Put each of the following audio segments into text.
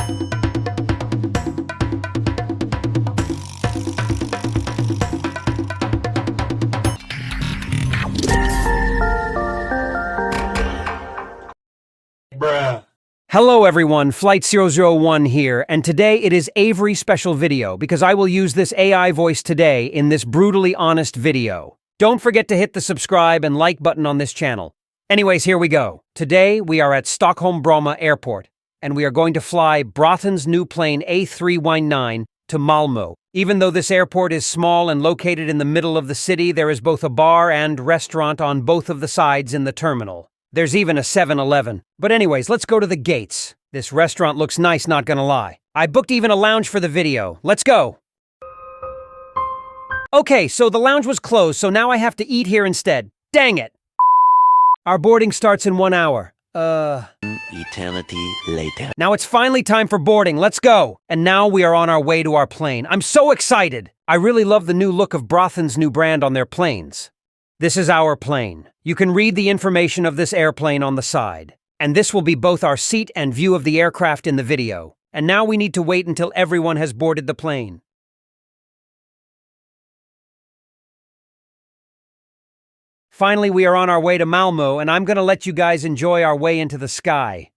Bruh. Hello everyone, Flight 001 here, and today it is Avery special video because I will use this AI voice today in this brutally honest video. Don't forget to hit the subscribe and like button on this channel. Anyways, here we go. Today we are at Stockholm Bromma Airport, and we are going to fly Braathens' new plane A319 to Malmö. Even though this airport is small and located in the middle of the city, there is both a bar and restaurant on both of the sides in the terminal. There's even a 7-Eleven. But anyways, let's go to the gates. This restaurant looks nice, not gonna lie. I booked even a lounge for the video. Let's go! Okay, so the lounge was closed, so now I have to eat here instead. Dang it! Our boarding starts in 1 hour. Eternity later. Now it's finally time for boarding. Let's go! And now we are on our way to our plane. I'm so excited! I really love the new look of Braathens' new brand on their planes. This is our plane. You can read the information of this airplane on the side. And this will be both our seat and view of the aircraft in the video. And now we need to wait until everyone has boarded the plane. Finally, we are on our way to Malmö, and I'm gonna let you guys enjoy our way into the sky.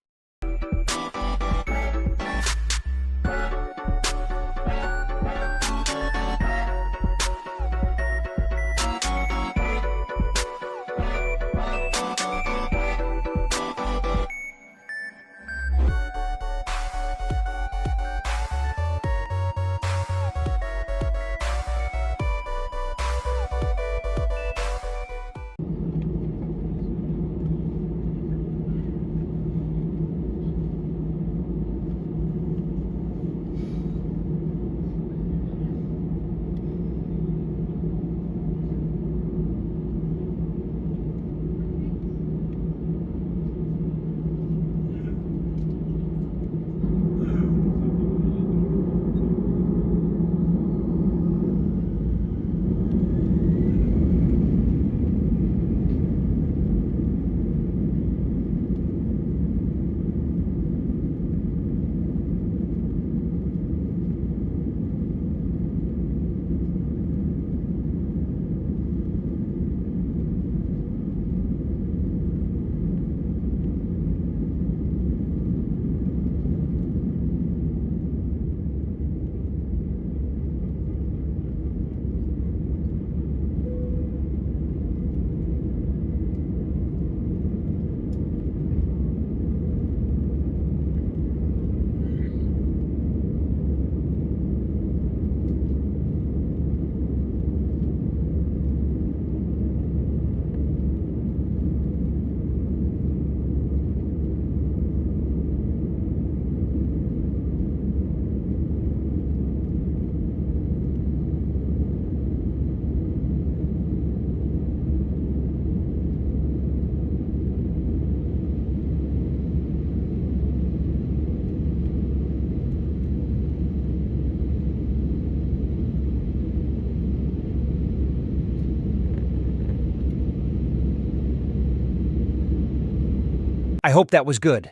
I hope that was good.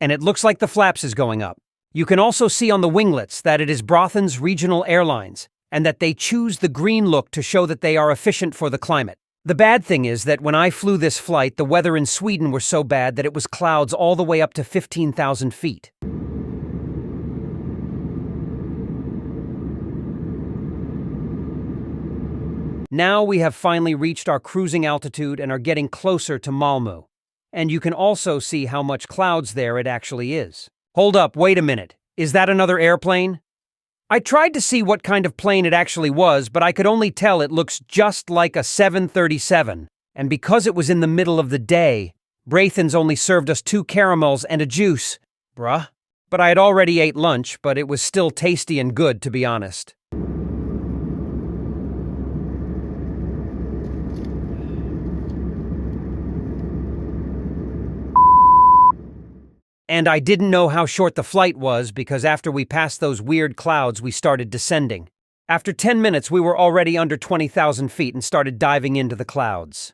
And it looks like the flaps is going up. You can also see on the winglets that it is Braathens Regional Airlines, and that they choose the green look to show that they are efficient for the climate. The bad thing is that when I flew this flight, the weather in Sweden was so bad that it was clouds all the way up to 15,000 feet. Now we have finally reached our cruising altitude and are getting closer to Malmö. And you can also see how much clouds there it actually is. Hold up, wait a minute. Is that another airplane? I tried to see what kind of plane it actually was, but I could only tell it looks just like a 737. And because it was in the middle of the day, Braathens only served us 2 caramels and a juice. Bruh. But I had already ate lunch, but it was still tasty and good, to be honest. And I didn't know how short the flight was because after we passed those weird clouds, we started descending. After 10 minutes, we were already under 20,000 feet and started diving into the clouds.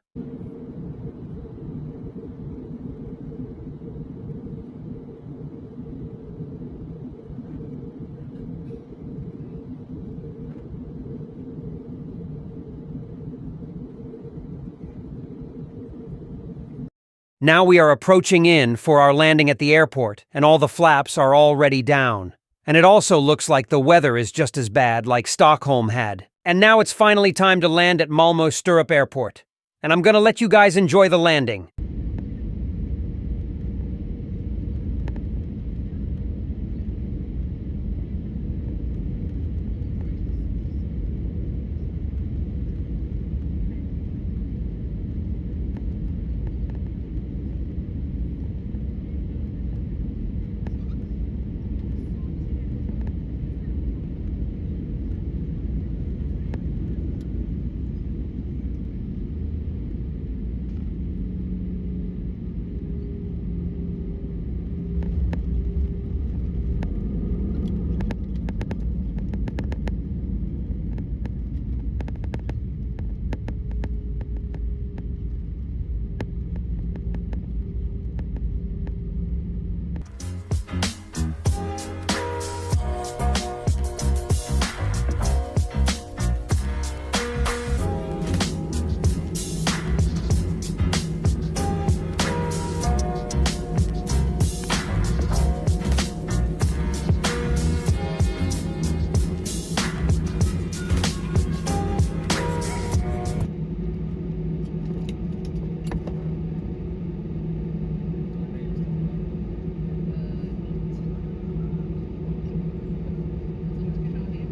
Now we are approaching in for our landing at the airport, and all the flaps are already down. And it also looks like the weather is just as bad like Stockholm had. And now it's finally time to land at Malmö Sturup Airport. And I'm gonna let you guys enjoy the landing.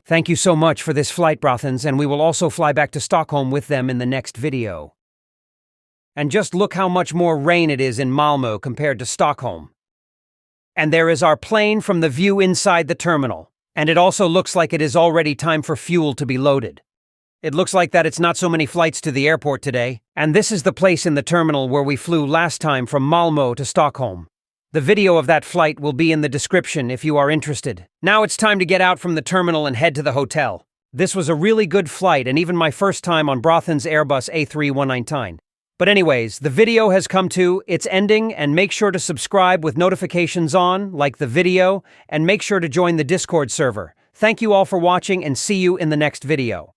Thank you so much for this flight, Braathens, and we will also fly back to Stockholm with them in the next video. And just look how much more rain it is in Malmö compared to Stockholm. And there is our plane from the view inside the terminal. And it also looks like it is already time for fuel to be loaded. It looks like that it's not so many flights to the airport today. And this is the place in the terminal where we flew last time from Malmö to Stockholm. The video of that flight will be in the description if you are interested. Now it's time to get out from the terminal and head to the hotel. This was a really good flight and even my first time on Braathens Airbus A319. But anyways, the video has come to its ending, and make sure to subscribe with notifications on, like the video, and make sure to join the Discord server. Thank you all for watching and see you in the next video.